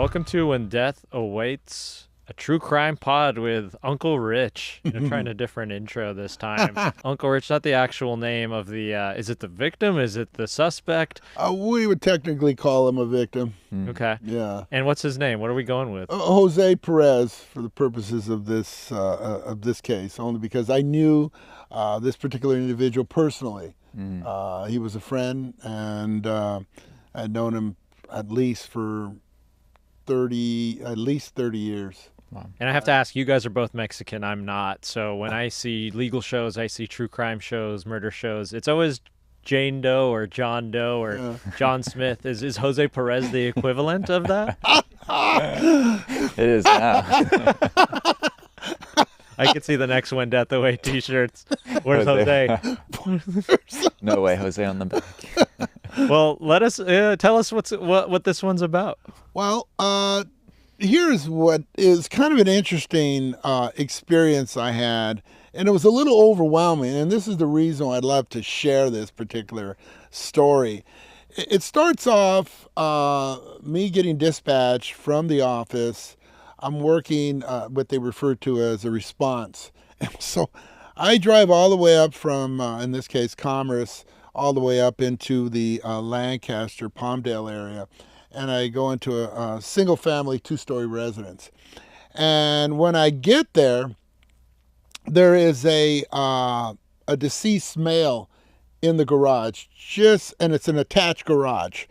Welcome to When Death Awaits, a true crime pod with Uncle Rich. Trying a different intro this time. Uncle Rich, not the actual name of the, is it the victim? Is it the suspect? We would technically call him a victim. Okay. Yeah. And what's his name? What are we going with? Jose Perez, for the purposes of this case, only because I knew this particular individual personally. He was a friend, and I'd known him at least 30 years. Wow. And I have to ask, you guys are both Mexican, I'm not. So when I see legal shows, I see true crime shows, murder shows, it's always Jane Doe or John Doe or John Smith. Is Jose Perez the equivalent of that? It is now. I could see the next When Death Awaits t-shirts. Where's Jose? No way, Jose on the back. Well, let us tell us what this one's about. Well, here's what is kind of an interesting experience I had, and it was a little overwhelming, and this is the reason I'd love to share this particular story. It starts off me getting dispatched from the office. I'm working what they refer to as a response. And so I drive all the way up from, in this case, Commerce, all the way up into the Lancaster, Palmdale area. And I go into a single-family, two-story residence. And when I get there, there is a deceased male in the garage, and it's an attached garage.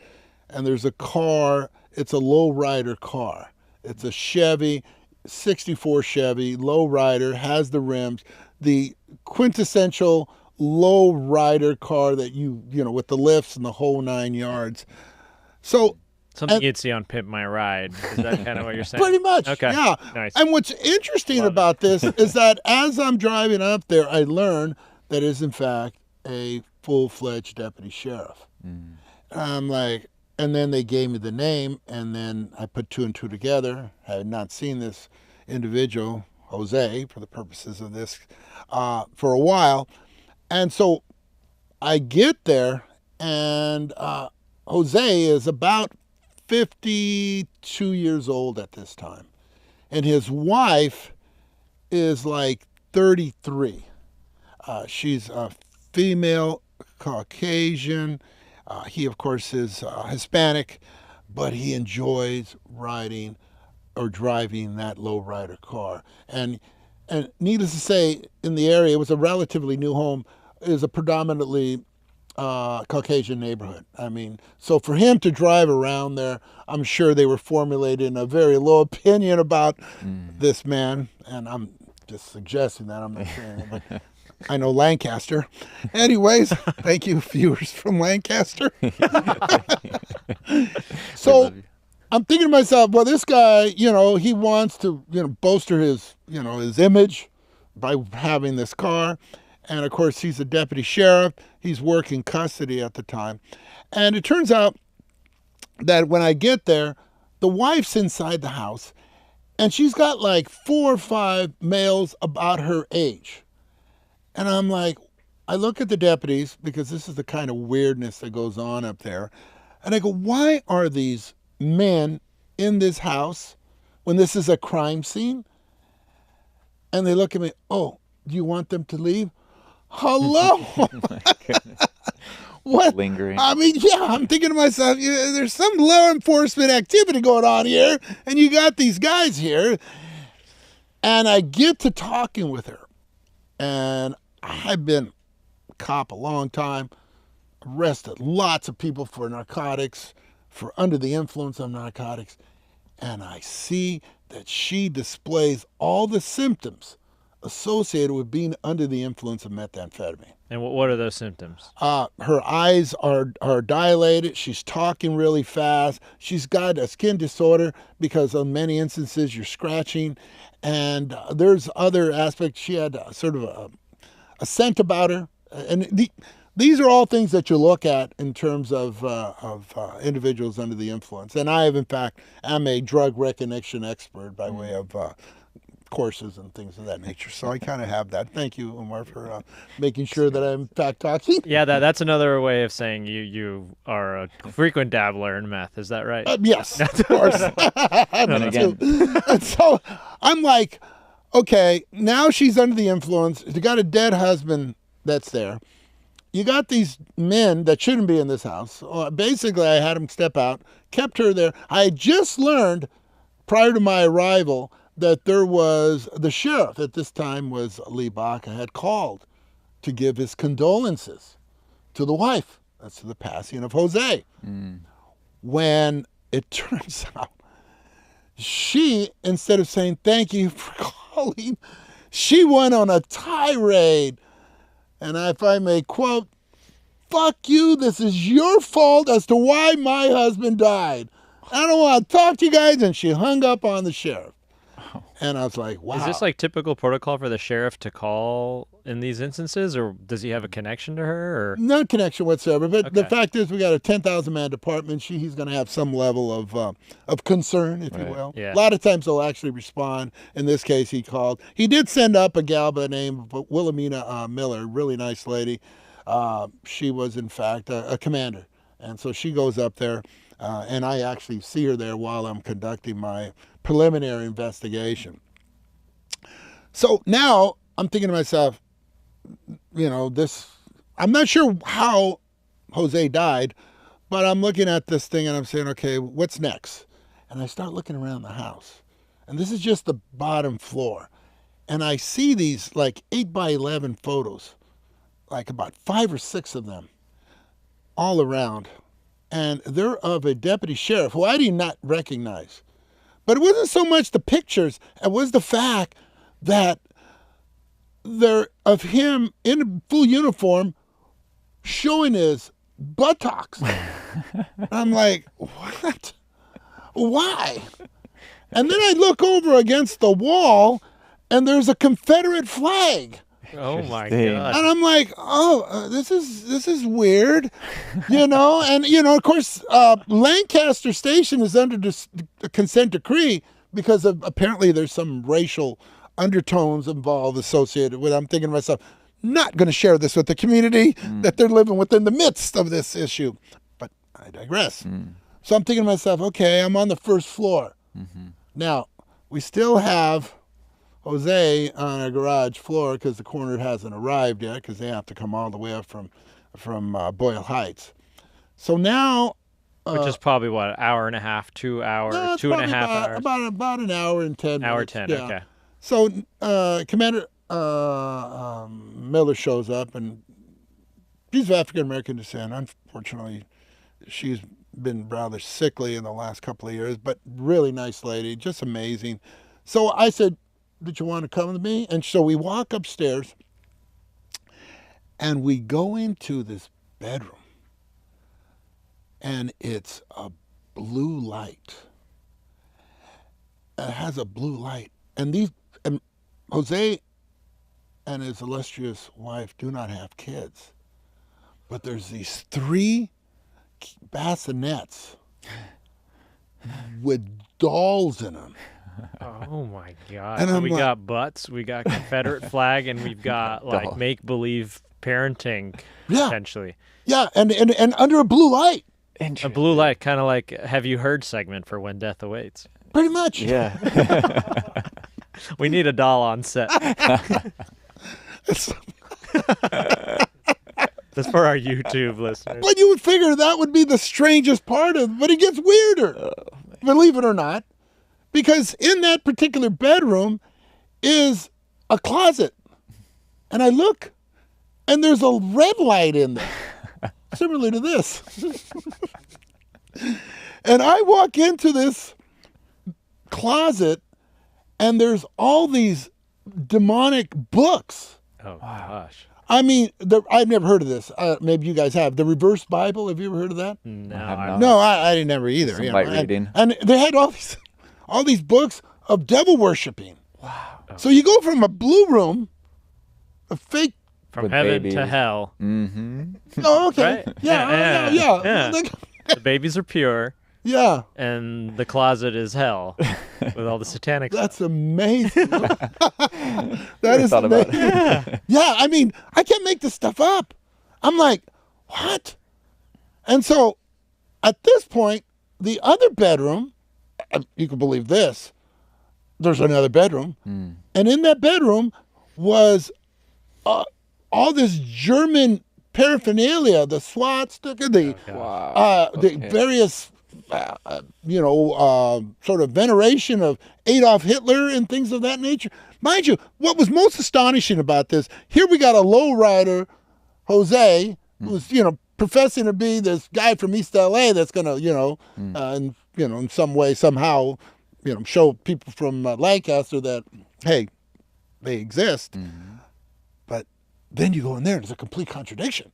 And there's a car. It's a low-rider car. It's a Chevy, 64 Chevy, low-rider, has the rims, the quintessential low-rider car that you know, with the lifts and the whole 9 yards. So something you'd see on Pimp My Ride. Is that kind of what you're saying? Pretty much, okay. Yeah. Nice. And what's interesting about this is that as I'm driving up there, I learn that it is, in fact, a full-fledged deputy sheriff. I'm like, and then they gave me the name, and then I put two and two together. I had not seen this individual, Jose, for the purposes of this, for a while. And so I get there, and Jose is about 52 years old at this time. And his wife is like 33. She's a female, Caucasian. He, of course, is Hispanic, but he enjoys riding or driving that low-rider car. And needless to say, in the area, it was a relatively new home. It is a predominantly Caucasian neighborhood. I mean, so for him to drive around there, I'm sure they were formulating a very low opinion about this man. And I'm just suggesting that. I'm not saying it, but I know Lancaster. Anyways, thank you, viewers from Lancaster. So I'm thinking to myself, well, this guy, you know, he wants to, you know, bolster his, you know, his image by having this car. And of course, he's a deputy sheriff. He's working custody at the time. And it turns out that when I get there, the wife's inside the house, and she's got like 4 or 5 males about her age. And I'm like, I look at the deputies, because this is the kind of weirdness that goes on up there. And I go, why are these men in this house when this is a crime scene? And they look at me, oh, do you want them to leave? Hello? Oh my goodness. What? Lingering. I mean, yeah, I'm thinking to myself, there's some law enforcement activity going on here, and you got these guys here. And I get to talking with her. And I've been a cop a long time, arrested lots of people for narcotics, for under the influence of narcotics. And I see that she displays all the symptoms associated with being under the influence of methamphetamine. And what are those symptoms? Her eyes are dilated. She's talking really fast. She's got a skin disorder because in many instances you're scratching. And there's other aspects. She had sort of a scent about her. And these are all things that you look at in terms of individuals under the influence. And I have, in fact, am a drug recognition expert by way of courses and things of that nature. So I kind of have that. Thank you, Omar, for making sure that I'm fact talking. Yeah, that's another way of saying you are a frequent dabbler in meth. Is that right? Yes, of course. And again, And so I'm like, okay, now she's under the influence. You got a dead husband that's there. You got these men that shouldn't be in this house. Basically, I had them step out, kept her there. I had just learned prior to my arrival that there was the sheriff at this time was Lee Baca had called to give his condolences to the wife. That's the passing of Jose. When it turns out she, instead of saying thank you for calling, she went on a tirade. And if I may quote, "Fuck you, this is your fault as to why my husband died. I don't want to talk to you guys." And she hung up on the sheriff. And I was like, wow. Is this like typical protocol for the sheriff to call in these instances, or does he have a connection to her? Or? No connection whatsoever. But the Okay. fact is, we got a 10,000-man department. He's going to have some level of concern, if you will. Yeah. A lot of times they'll actually respond. In this case, he called. He did send up a gal by the name of Wilhelmina Miller, really nice lady. She was, in fact, a commander. And so she goes up there, and I actually see her there while I'm conducting my preliminary investigation. So now I'm thinking to myself, I'm not sure how Jose died, but I'm looking at this thing and I'm saying, okay, what's next? And I start looking around the house. And this is just the bottom floor. And I see these like 8x11 photos, like about 5 or 6 of them all around. And they're of a deputy sheriff who I did not recognize. But it wasn't so much the pictures, it was the fact that they're of him in full uniform showing his buttocks. I'm like, what? Why? And then I look over against the wall and there's a Confederate flag. Oh my Interesting. God. And I'm like, this is weird, And of course, Lancaster Station is under the consent decree because of apparently there's some racial undertones involved associated with it. I'm thinking to myself, not going to share this with the community that they're living within the midst of this issue. But I digress. So I'm thinking to myself, okay, I'm on the first floor. Now, we still have Jose on a garage floor because the coroner hasn't arrived yet because they have to come all the way up from Boyle Heights. So now... Which is probably, what, an hour and a half, 2 hours, no, it's 2.5 probably hours? About an hour and 10 Hour minutes. 10, Yeah. okay. So Commander Miller shows up, and she's of African-American descent. Unfortunately, she's been rather sickly in the last couple of years, but really nice lady, just amazing. So I said, did you want to come with me? And so we walk upstairs, and we go into this bedroom, and it's a blue light. It has a blue light. And Jose and his illustrious wife do not have kids. But there's these 3 bassinets with dolls in them. Oh my God. And So I'm we like- got butts, we got Confederate flag, and we've got like Doll. make-believe parenting, Yeah. potentially. Yeah, and under a blue light, A blue light, kind of like Have You Heard segment for When Death Awaits. pretty much. Yeah. We need a doll on set. It's- That's for our YouTube listeners. But you would figure that would be the strangest part of it, but it gets weirder, believe it or not, because in that particular bedroom is a closet. And I look, and there's a red light in there, similar to this. And I walk into this closet, and there's all these demonic books. Oh gosh. I mean, I've never heard of this. Maybe you guys have. The Reverse Bible, have you ever heard of that? No, have I'm not. No, I didn't never either. Some you know. light reading. And they had all these books of devil worshiping. Wow. So you go from a blue room, a fake. from With heaven babies. to hell. Mm-hmm. Oh, okay. Right? Yeah. Yeah. Yeah. The babies are pure. Yeah. and the closet is hell with all the satanic stuff. That's amazing. That is thought about amazing. Yeah, I mean, I can't make this stuff up. I'm like, what? And so at this point, the other bedroom, you can believe this, there's another bedroom. And in that bedroom was all this German paraphernalia, the swastika, the various, sort of veneration of Adolf Hitler and things of that nature. Mind you, what was most astonishing about this, here we got a lowrider, Jose, who's, professing to be this guy from East LA that's going to, in some way, somehow, show people from Lancaster that, hey, they exist. But then you go in there and it's a complete contradiction.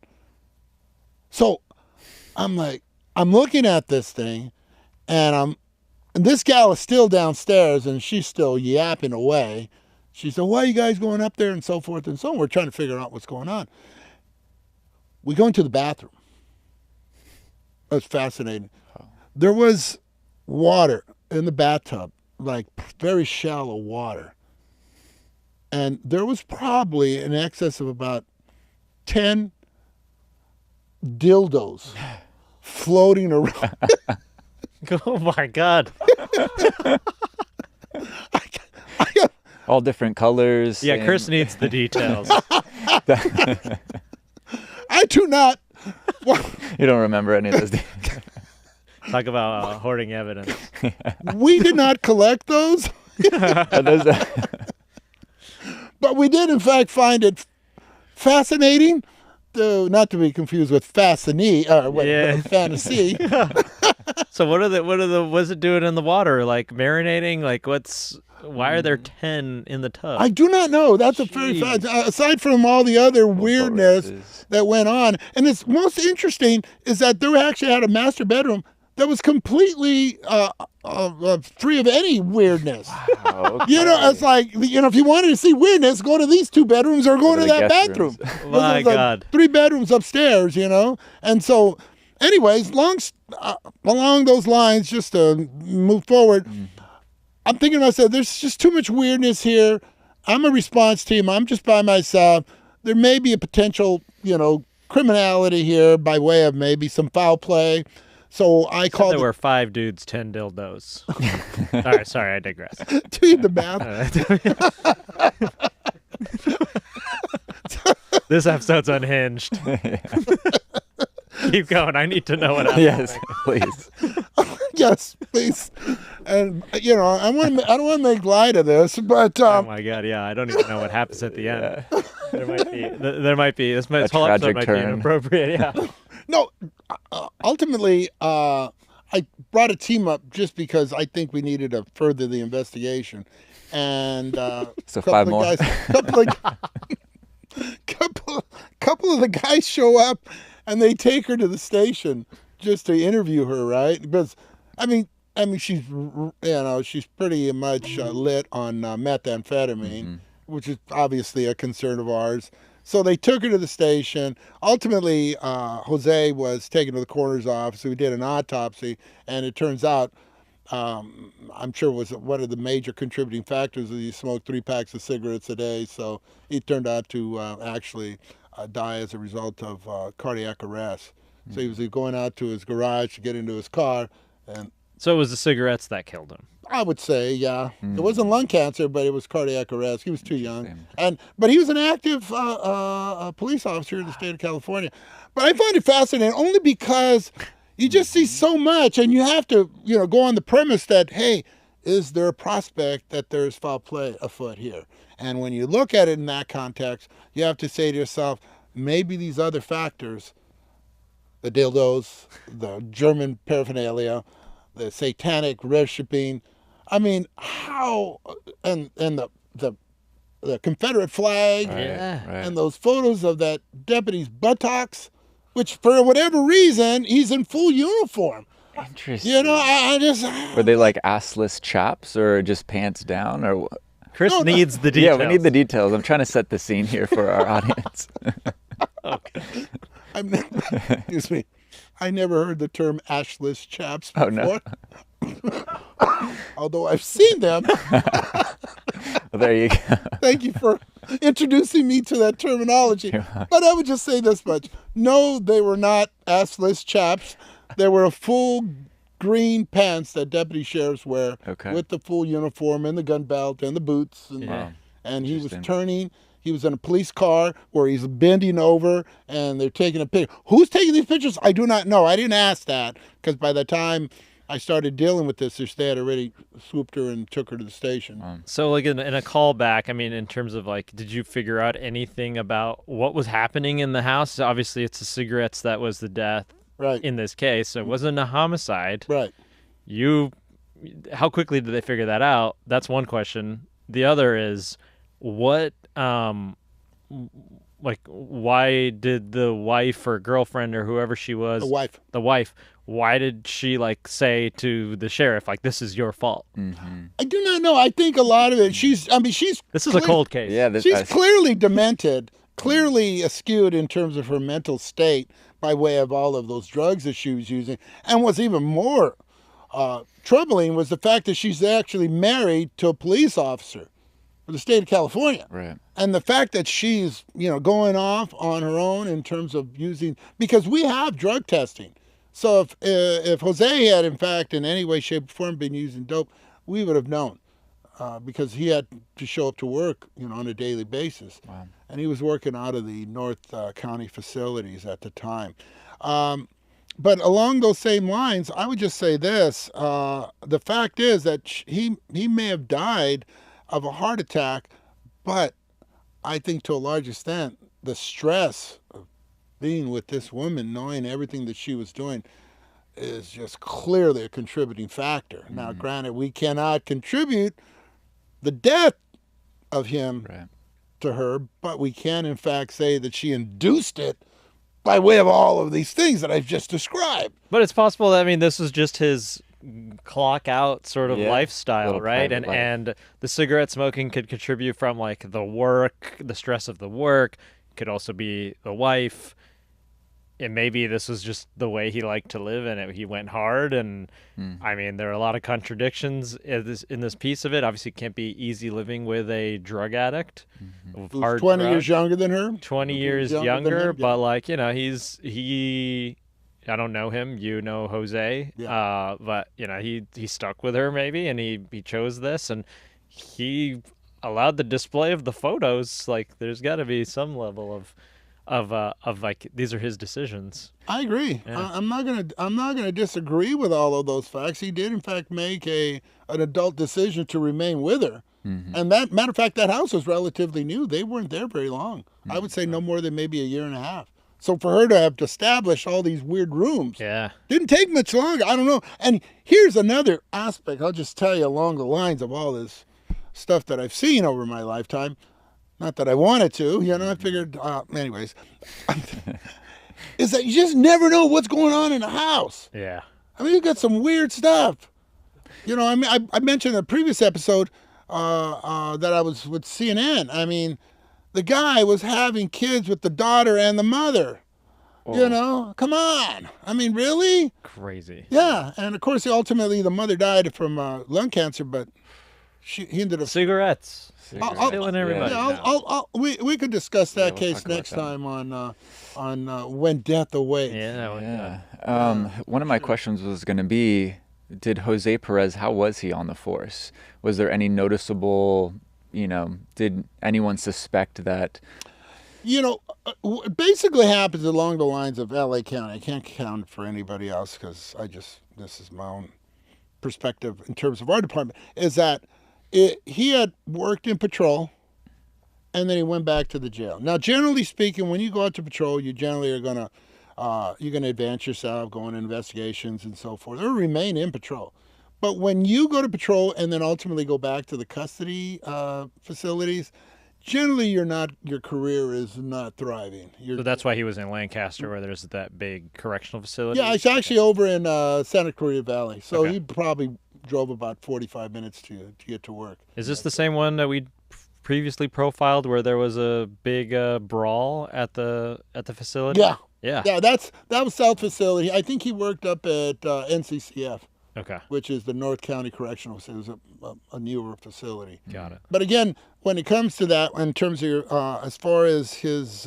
So I'm like, I'm looking at this thing and this gal is still downstairs and she's still yapping away. She said, why are you guys going up there and so forth and so on? We're trying to figure out what's going on. We go into the bathroom. That's fascinating. There was water in the bathtub, like very shallow water. And there was probably in excess of about 10 dildos floating around. Oh my God. All different colors. Yeah, Chris needs the details. I do not. You don't remember any of those details. Talk about hoarding evidence. We did not collect those. But we did, in fact, find it fascinating, not to be confused with fantasy. So what's it doing in the water? Like marinating? Like why are there 10 in the tub? I do not know. That's a very fact. Aside from all the other weirdness that went on, and it's most interesting is that they actually had a master bedroom that was completely free of any weirdness. Wow, okay. It's like, if you wanted to see weirdness, go to these two bedrooms or go to that bathroom. My God. 3 bedrooms upstairs, And so, anyways, along those lines, just to move forward, I'm thinking to myself, there's just too much weirdness here. I'm a response team. I'm just by myself. There may be a potential, criminality here by way of maybe some foul play. So I called. There were 5 dudes, 10 dildos. All right, sorry, I digress. Do the math. This episode's unhinged. Keep going. I need to know what happened. Yes, please. Yes, please. And I don't want to make light of this, but oh my God, yeah, I don't even know what happens at the end. There might be. This whole episode might be inappropriate. Yeah. No, ultimately, I brought a team up just because I think we needed to further the investigation, and so 5 more. Couple of the guys show up, and they take her to the station just to interview her, right? Because I mean, she's she's pretty much lit on methamphetamine, which is obviously a concern of ours. So they took her to the station. Ultimately, Jose was taken to the coroner's office. We did an autopsy, and it turns out, I'm sure was one of the major contributing factors that he smoked 3 packs of cigarettes a day. So he turned out to actually die as a result of cardiac arrest. So he was going out to his garage to get into his car, and so it was the cigarettes that killed him. I would say, yeah. It wasn't lung cancer, but it was cardiac arrest. He was too young, but he was an active police officer in the state of California. But I find it fascinating only because you just see so much, and you have to, go on the premise that, hey, is there a prospect that there's foul play afoot here? And when you look at it in that context, you have to say to yourself, maybe these other factors, the dildos, the German paraphernalia, the satanic worshiping, I mean, how, and the Confederate flag, and those photos of that deputy's buttocks, which for whatever reason, he's in full uniform. Interesting. I just... Were they like assless chaps or just pants down or what? Chris needs the details. Yeah, we need the details. I'm trying to set the scene here for our audience. Okay. Excuse me. I never heard the term ashless chaps Oh, before. no. Although I've seen them. Well, there you go. Thank you for introducing me to that terminology. But I would just say this much. No, they were not assless chaps. They were a full green pants that deputy sheriffs wear with the full uniform and the gun belt and the boots. And he was turning. He was in a police car where he's bending over and they're taking a picture. Who's taking these pictures? I do not know. I didn't ask that because by the time I started dealing with this, they had already swooped her and took her to the station. So, like, in a callback, I mean, in terms of, like, did you figure out anything about what was happening in the house? Obviously, it's the cigarettes that was the death in this case, so it wasn't a homicide. Right. How quickly did they figure that out? That's one question. The other is, what, like, why did the wife or girlfriend or whoever she was... The wife, why did she, like, say to the sheriff, like, this is your fault? I do not know. I think a lot of it, she's... This is a cold case. Yeah, she's clearly demented, clearly skewed in terms of her mental state by way of all of those drugs that she was using. And what's even more troubling was the fact that she's actually married to a police officer for the state of California. Right. And the fact that she's, going off on her own in terms of using... Because we have drug testing. So if Jose had, in fact, in any way, shape, or form been using dope, we would have known because he had to show up to work, on a daily basis. Wow. And he was working out of the North County facilities at the time. But along those same lines, I would just say this. The fact is that he may have died of a heart attack, but I think to a large extent, the stress of being with this woman, knowing everything that she was doing, is just clearly a contributing factor. Now, granted, we cannot contribute the death of him to her, but we can, in fact, say that she induced it by way of all of these things that I've just described. But it's possible that, this was just his clock out sort of lifestyle, right? And the cigarette smoking could contribute from, like, the work, the stress of the work. It could also be the wife. And maybe this was just the way he liked to live, and he went hard. And there are a lot of contradictions in this piece of it. Obviously, it can't be easy living with a drug addict. Who's 20 years younger than her? 20 years younger, but I don't know him. You know Jose. Yeah. But he stuck with her maybe, and he chose this, and he allowed the display of the photos. Like, there's got to be some level of like, these are his decisions. I agree. Yeah. I'm not gonna disagree with all of those facts. He did in fact make an adult decision to remain with her. And that matter of fact, that house was relatively new. They weren't there very long. I would say no more than maybe a year and a half. So for her to have established all these weird rooms, didn't take much longer. I don't know. And here's another aspect. I'll just tell you along the lines of all this stuff that I've seen over my lifetime. Not that I wanted to, I figured, anyways, is that you just never know what's going on in a house. Yeah. You got some weird stuff. I mentioned in a previous episode that I was with CNN. The guy was having kids with the daughter and the mother. Oh. Come on. Really? Crazy. Yeah. And of course, ultimately, the mother died from lung cancer, but he ended up... Cigarettes. Killing everybody. We could discuss that case next time on When Death Awaits. One of my questions was going to be, did Jose Perez, how was he on the force? Was there any noticeable, did anyone suspect that? It basically happens along the lines of L.A. County. I can't count for anybody else because this is my own perspective in terms of our department, is that he had worked in patrol, and then he went back to the jail. Now, generally speaking, when you go out to patrol, you generally are gonna advance yourself, go on investigations and so forth, or remain in patrol. But when you go to patrol and then ultimately go back to the custody facilities, generally your career is not thriving. So that's why he was in Lancaster, where there's that big correctional facility? Yeah, it's actually over in Santa Cruz Valley. So he probably drove about 45 minutes to get to work. Is this the same one that we previously profiled where there was a big brawl at the facility? Yeah. Yeah. Yeah, that was South Facility. I think he worked up at NCCF, Okay. which is the North County Correctional Facility. It was a newer facility. Got it. But again, when it comes to that, in terms of as far as his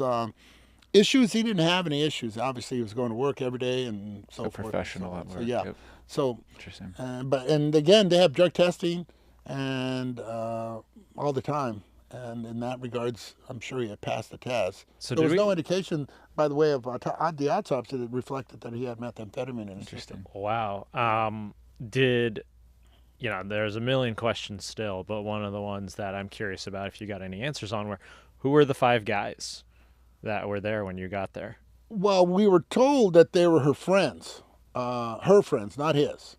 issues, he didn't have any issues. Obviously, he was going to work every day and so A forth. professional and at so work. on. So, yeah. Yep. So, Interesting. and again, they have drug testing and all the time. And in that regards, I'm sure he had passed the test. So there was did we- no indication, by the way, of the autopsy that reflected that he had methamphetamine in his system. Wow. There's a million questions still, but one of the ones that I'm curious about, if you got any answers on, who were the 5 guys that were there when you got there? Well, we were told that they were her friends, not his.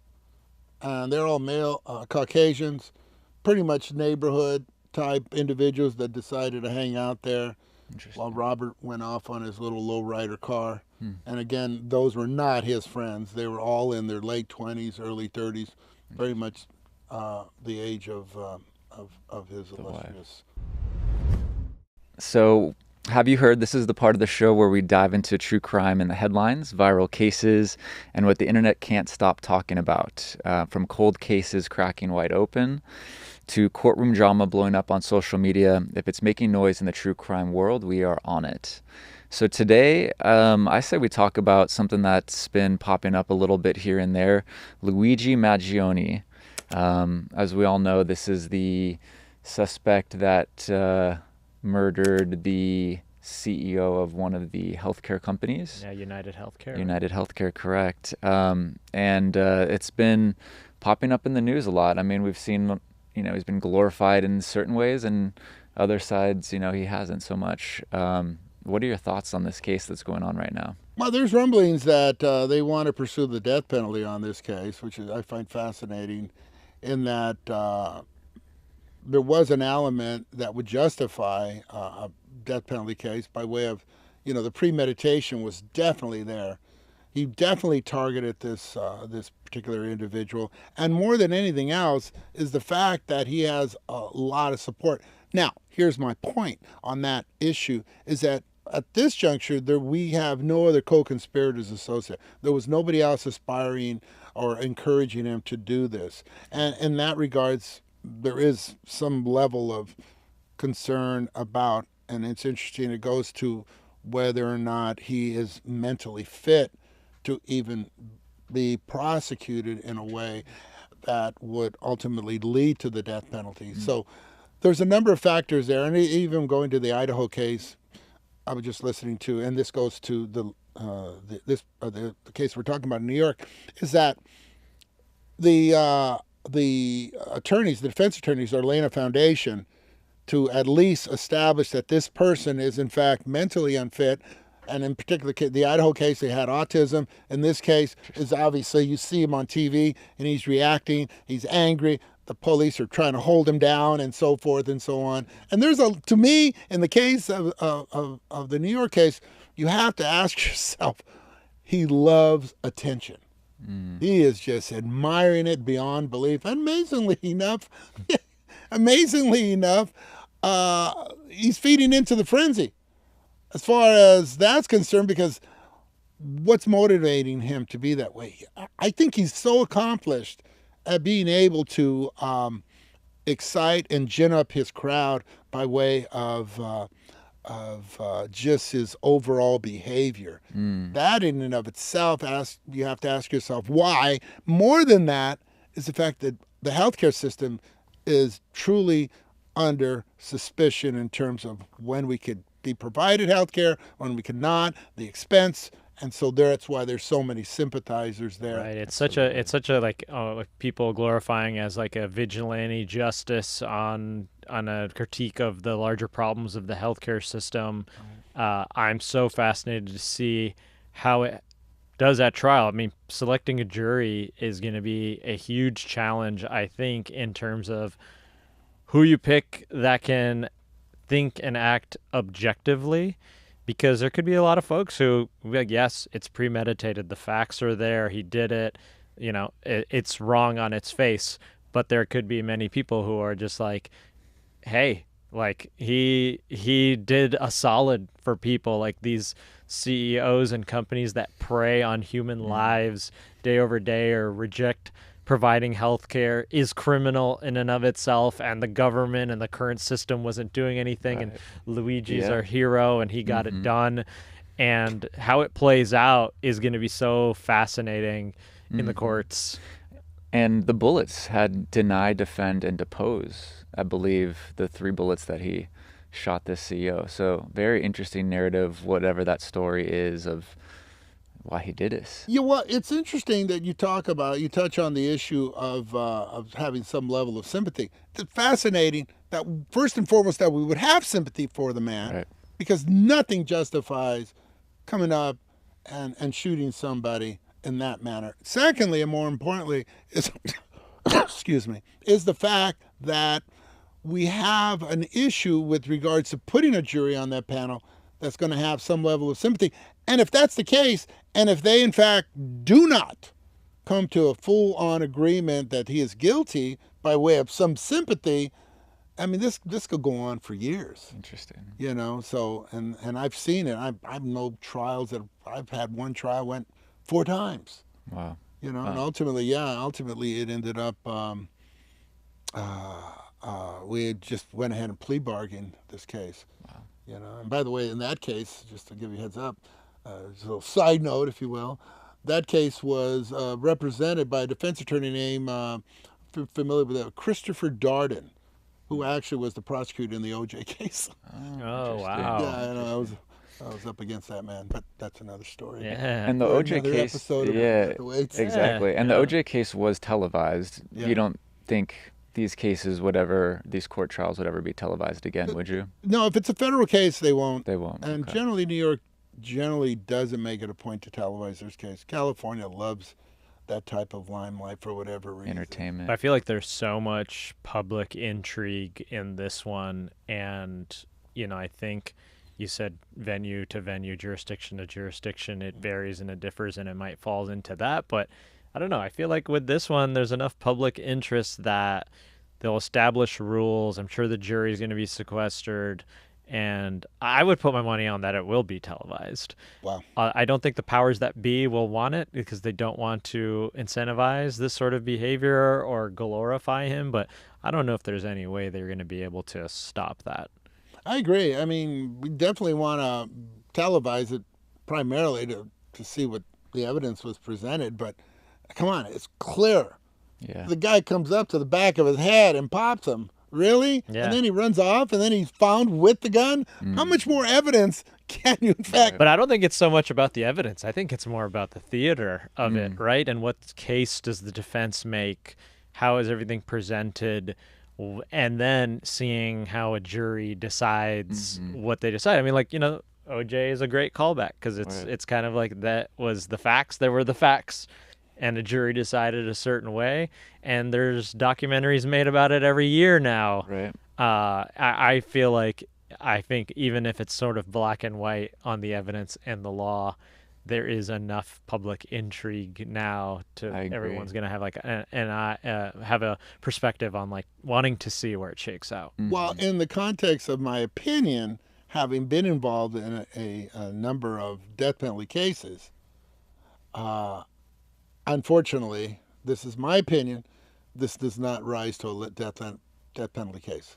And they're all male, Caucasians, pretty much neighborhood type individuals that decided to hang out there while Robert went off on his little lowrider car. And again, those were not his friends. They were all in their late 20s, early 30s, very much the age of his illustrious. So, have you heard, this is the part of the show where we dive into true crime in the headlines, viral cases, and what the internet can't stop talking about, from cold cases cracking wide open to courtroom drama blowing up on social media. If it's making noise in the true crime world, we are on it. So today, I say we talk about something that's been popping up a little bit here and there, Luigi Maggioni. As we all know, this is the suspect that murdered the CEO of one of the healthcare companies. Yeah, United Healthcare. United Healthcare, correct. And it's been popping up in the news a lot. I mean, we've seen, he's been glorified in certain ways, and other sides, he hasn't so much. What are your thoughts on this case that's going on right now? Well, there's rumblings that they want to pursue the death penalty on this case, which I find fascinating, in that there was an element that would justify a death penalty case by way of, the premeditation was definitely there. He definitely targeted this particular individual, and more than anything else is the fact that he has a lot of support. Now, here's my point on that issue: is that at this juncture, we have no other co-conspirators associated. There was nobody else aspiring or encouraging him to do this, and in that regards, there is some level of concern about, and it's interesting, it goes to whether or not he is mentally fit to even be prosecuted in a way that would ultimately lead to the death penalty. So there's a number of factors there, and even going to the Idaho case I was just listening to, and this goes to the case we're talking about in New York, is that the attorneys, the defense attorneys, are laying a foundation to at least establish that this person is in fact mentally unfit. And in particular, the Idaho case, they had autism. In this case, is obviously you see him on TV and he's reacting, he's angry. The police are trying to hold him down and so forth and so on. And there's to me, in the case of the New York case, you have to ask yourself, he loves attention. He is just admiring it beyond belief. Amazingly enough, he's feeding into the frenzy as far as that's concerned, because what's motivating him to be that way? I think he's so accomplished at being able to excite and gin up his crowd by way of just his overall behavior. That in and of itself, you have to ask yourself why. More than that is the fact that the healthcare system is truly under suspicion in terms of when we could be provided healthcare, when we could not, the expense. And so that's why there's so many sympathizers there. Right. It's such a like people glorifying as like a vigilante justice on a critique of the larger problems of the healthcare system. I'm so fascinated to see how it does at trial. I mean, selecting a jury is going to be a huge challenge, I think, in terms of who you pick that can think and act objectively. Because there could be a lot of folks who be like, yes, it's premeditated. The facts are there. He did it. It's wrong on its face. But there could be many people who are just like, hey, like he did a solid for people. Like these CEOs and companies that prey on human lives day over day or reject providing health care is criminal in and of itself, and the government and the current system wasn't doing anything, and Luigi's our hero and he got it done. And how it plays out is going to be so fascinating in the courts. And the bullets had deny, defend, and depose, I believe, the 3 bullets that he shot this CEO. So very interesting narrative, whatever that story is of why he did this. Yeah, well, it's interesting that you touch on the issue of having some level of sympathy. It's fascinating that first and foremost that we would have sympathy for the man, because nothing justifies coming up and shooting somebody in that manner. Secondly, and more importantly, is excuse me, is the fact that we have an issue with regards to putting a jury on that panel that's going to have some level of sympathy. And if that's the case, and if they in fact do not come to a full-on agreement that he is guilty by way of some sympathy, I mean, this could go on for years. Interesting. You know, so, and I've seen it. I've known trials that I've had. One trial went 4 times. Wow. You know, and ultimately it ended up, we had just went ahead and plea bargained this case. Wow. You know, and by the way, in that case, just to give you a heads up, just a little side note, if you will, that case was represented by a defense attorney named, familiar with that, Christopher Darden, who actually was the prosecutor in the OJ case. Oh, wow. Yeah, I know, I was up against that man, but that's another story. Yeah. And the OJ case, exactly. And the OJ case was televised. You don't think these cases would ever, these court trials would ever be televised again, would you? No, if it's a federal case, they won't. They won't. And generally, New York generally doesn't make it a point to televise their case. California loves that type of limelight for whatever reason. Entertainment. I feel like there's so much public intrigue in this one, and I think you said venue to venue, jurisdiction to jurisdiction, it varies and it differs, and it might fall into that, but I don't know. I feel like with this one, there's enough public interest that they'll establish rules. I'm sure the jury's going to be sequestered, and I would put my money on that it will be televised. Wow. I don't think the powers that be will want it because they don't want to incentivize this sort of behavior or glorify him, but I don't know if there's any way they're going to be able to stop that. I agree. I mean, we definitely want to televise it primarily to see what the evidence was presented, but come on, it's clear. Yeah. The guy comes up to the back of his head and pops him. Really? Yeah. And then he runs off, and then he's found with the gun? How much more evidence can you, in fact? But I don't think it's so much about the evidence. I think it's more about the theater of it, right? And what case does the defense make? How is everything presented? And then seeing how a jury decides what they decide. I mean, like, OJ is a great callback because it's kind of like that was the facts. There were the facts. And a jury decided a certain way, and there's documentaries made about it every year now. Right. I think even if it's sort of black and white on the evidence and the law, there is enough public intrigue now to everyone's going to have have a perspective on like wanting to see where it shakes out. Well, in the context of my opinion, having been involved in a number of death penalty cases, unfortunately, this is my opinion, this does not rise to a death penalty case.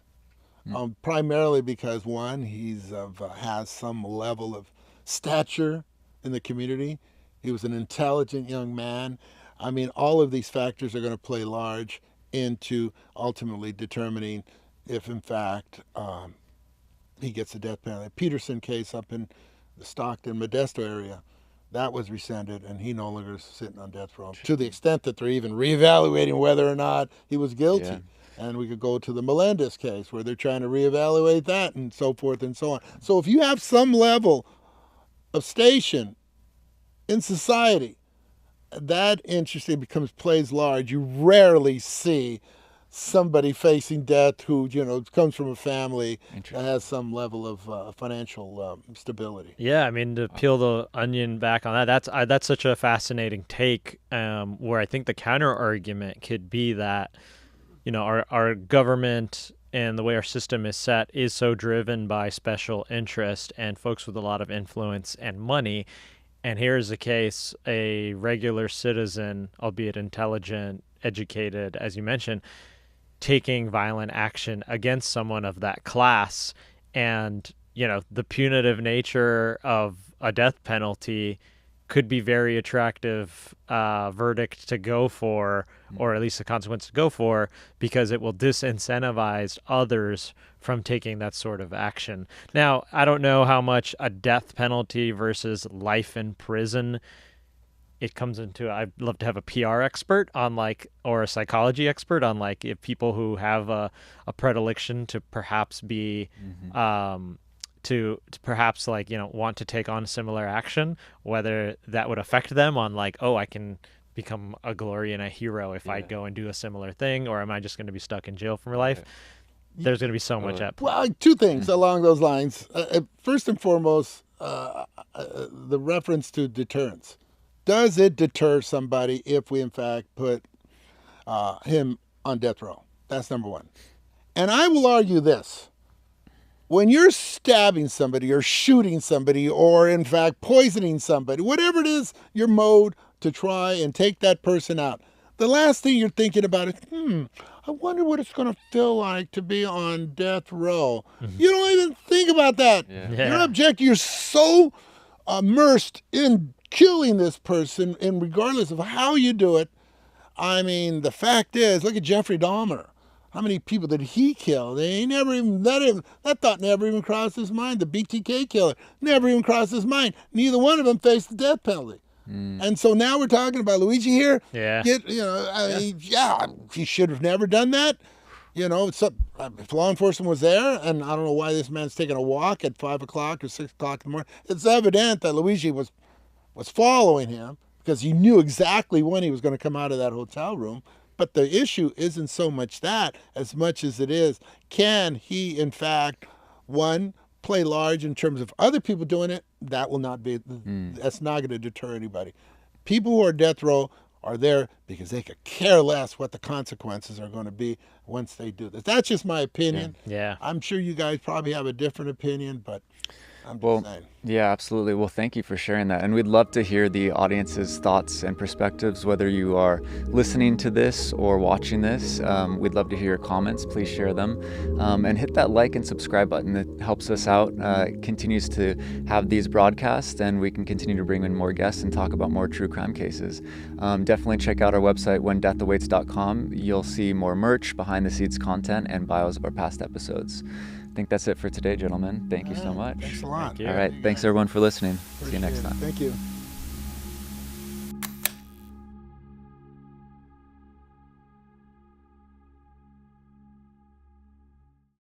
Primarily because, one, he's has some level of stature in the community. He was an intelligent young man. I mean, all of these factors are going to play large into ultimately determining if, in fact, he gets a death penalty. Peterson case up in the Stockton, Modesto area, that was rescinded, and he no longer is sitting on death row, to the extent that they're even reevaluating whether or not he was guilty. Yeah. And we could go to the Melendez case, where they're trying to reevaluate that, and so forth and so on. So if you have some level of station in society, that interesting plays large. You rarely see somebody facing death who, comes from a family that has some level of financial stability. Yeah, I mean, to peel the onion back on that, that's such a fascinating take, where I think the counter argument could be that, our government and the way our system is set is so driven by special interest and folks with a lot of influence and money. And here's a case, a regular citizen, albeit intelligent, educated, as you mentioned, taking violent action against someone of that class. And, the punitive nature of a death penalty could be very attractive verdict to go for, or at least a consequence to go for, because it will disincentivize others from taking that sort of action. Now, I don't know how much a death penalty versus life in prison it comes into. I'd love to have a PR expert on or a psychology expert on if people who have a predilection to perhaps be to perhaps want to take on similar action, whether that would affect them on I can become a glory and a hero if I go and do a similar thing, or am I just going to be stuck in jail for life? There's going to be so much at play. Well, two things along those lines. First and foremost, the reference to deterrence. Does it deter somebody if we in fact put him on death row? That's number one. And I will argue this. When you're stabbing somebody or shooting somebody or, in fact, poisoning somebody, whatever it is, your mode to try and take that person out, the last thing you're thinking about is, I wonder what it's going to feel like to be on death row. Mm-hmm. You don't even think about that. Your objective, you're so immersed in killing this person, and regardless of how you do it, I mean, the fact is, look at Jeffrey Dahmer. How many people did he kill? That thought never even crossed his mind. The BTK killer never even crossed his mind. Neither one of them faced the death penalty. And so now we're talking about Luigi here. Yeah. He should have never done that. If law enforcement was there, and I don't know why this man's taking a walk at 5 o'clock or 6 o'clock in the morning, it's evident that Luigi was following him because he knew exactly when he was going to come out of that hotel room. But the issue isn't so much that as much as it is, can he, in fact, one, play large in terms of other people doing it? That will not be, that's not going to deter anybody. People who are death row are there because they could care less what the consequences are going to be once they do this. That's just my opinion. Yeah. I'm sure you guys probably have a different opinion, but I'm just saying. Yeah, absolutely. Well, thank you for sharing that. And we'd love to hear the audience's thoughts and perspectives, whether you are listening to this or watching this. We'd love to hear your comments. Please share them. And hit that like and subscribe button. That helps us out, continues to have these broadcasts, and we can continue to bring in more guests and talk about more true crime cases. Definitely check out our website, whendeathawaits.com. You'll see more merch, behind the scenes content, and bios of our past episodes. I think that's it for today, gentlemen. Thank you so much. Thanks a lot. All right. Thanks, everyone, for listening. See you next time. Thank you.